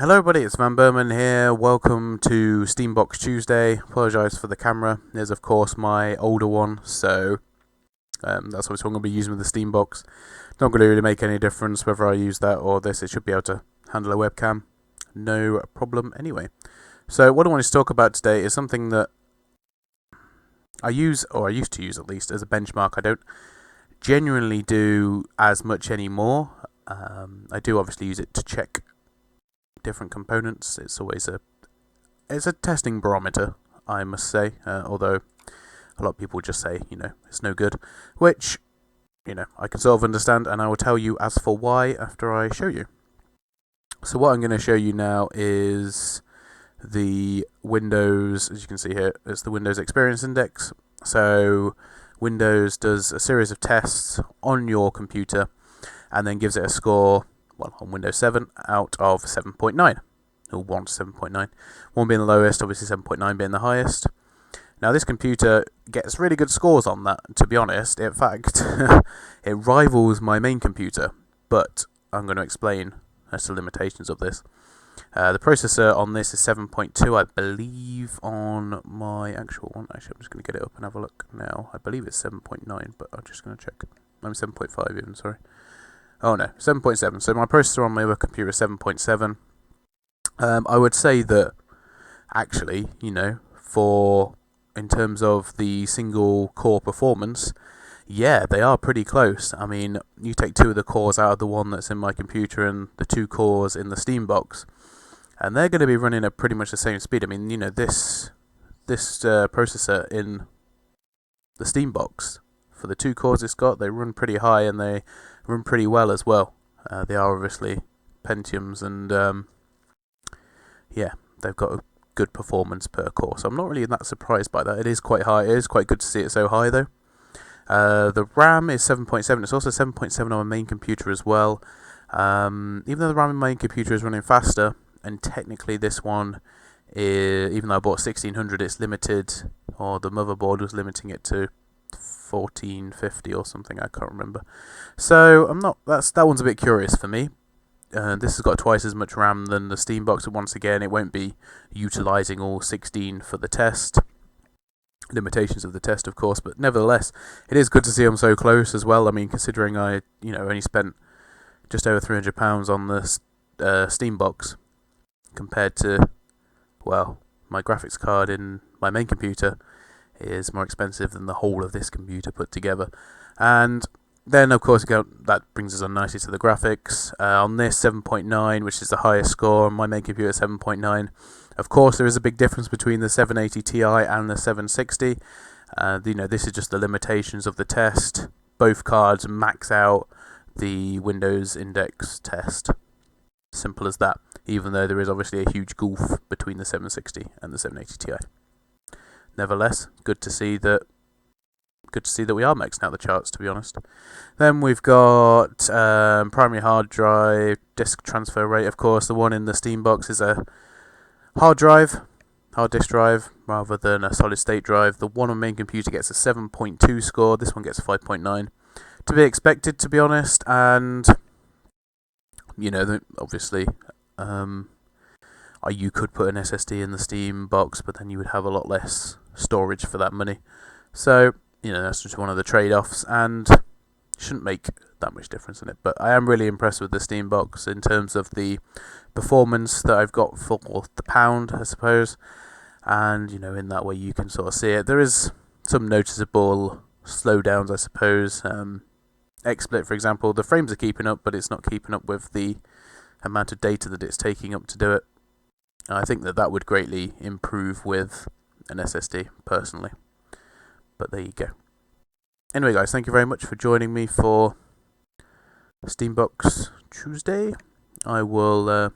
Hello everybody, it's vanburman here. Welcome to Steambox Tuesday. Apologise for the camera. There's of course my older one, so that's obviously what I'm going to be using with the Steambox. Not going to really make any difference whether I use that or this. It should be able to handle a webcam. No problem anyway. So what I wanted to talk about today is something that I use, or I used to use at least, as a benchmark. I don't genuinely do as much anymore. I do obviously use it to check different components. It's a testing barometer, I must say. Although a lot of people just say, it's no good, which I can sort of understand, and I will tell you as for why after I show you. So what I'm going to show you now is the Windows, as you can see here, it's the Windows Experience Index. So Windows does a series of tests on your computer and then gives it a score, well, on Windows 7 out of 7.9, or 1 to 7.9. 1 being the lowest, obviously 7.9 being the highest. Now this computer gets really good scores on that, to be honest. In fact, it rivals my main computer, but I'm going to explain as to limitations of this. The processor on this is 7.2, I believe. On my actual one, actually I'm just going to get it up and have a look now. I believe it's 7.9, but I'm just going to check. I'm 7.5 even, sorry. Oh no, 7.7. So my processor on my other computer is 7.7. I would say that actually, in terms of the single core performance, yeah, they are pretty close. I mean, you take 2 of the cores out of the one that's in my computer and the 2 cores in the Steambox, and they're going to be running at pretty much the same speed. I mean, this processor in the Steambox, for the 2 cores it's got, they run pretty high and they run pretty well as well. They are obviously Pentiums, and they've got a good performance per core. So I'm not really that surprised by that. It is quite high. It is quite good to see it so high though. The RAM is 7.7. It's also 7.7 on my main computer as well. Even though the RAM in my main computer is running faster, and technically this one, even though I bought 1600, it's limited, or the motherboard was limiting it to 1450 or something, I can't remember. So that one's a bit curious for me. This has got twice as much RAM than the Steambox, and once again it won't be utilising all 16 for the test. Limitations of the test, of course, but nevertheless, it is good to see them so close as well. I mean, considering I only spent just over £300 on the Steambox compared to, well, my graphics card in my main computer is more expensive than the whole of this computer put together. And then, of course, that brings us on nicely to the graphics. On this, 7.9, which is the highest score. On my main computer, 7.9. Of course, there is a big difference between the 780 Ti and the 760. This is just the limitations of the test. Both cards max out the Windows Index test. Simple as that, even though there is obviously a huge gulf between the 760 and the 780 Ti. Nevertheless, good to see that we are maxing out the charts, to be honest. Then we've got primary hard drive, disk transfer rate. Of course, the one in the Steambox is a hard disk drive, rather than a solid state drive. The one on main computer gets a 7.2 score. This one gets a 5.9. To be expected, to be honest. And obviously, you could put an SSD in the Steambox, but then you would have a lot less storage for that money. So that's just one of the trade-offs, and shouldn't make that much difference in it. But I am really impressed with the Steambox in terms of the performance that I've got for the pound, I suppose. And in that way you can sort of see it. There is some noticeable slowdowns, I suppose. XSplit, for example, the frames are keeping up, but it's not keeping up with the amount of data that it's taking up to do it. I think that would greatly improve with an SSD, personally. But there you go. Anyway, guys, thank you very much for joining me for Steambox Tuesday. I will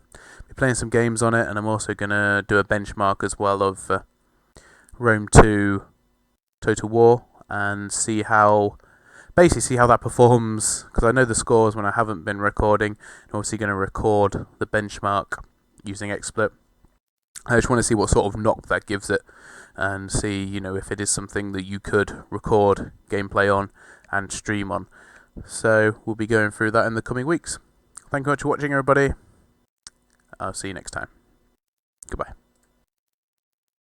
be playing some games on it, and I'm also going to do a benchmark as well of Rome 2 Total War, and see how that performs, because I know the scores when I haven't been recording. I'm obviously going to record the benchmark using XSplit. I just want to see what sort of knock that gives it, and see, if it is something that you could record gameplay on and stream on. So we'll be going through that in the coming weeks. Thank you very much for watching, everybody, I'll see you next time. Goodbye.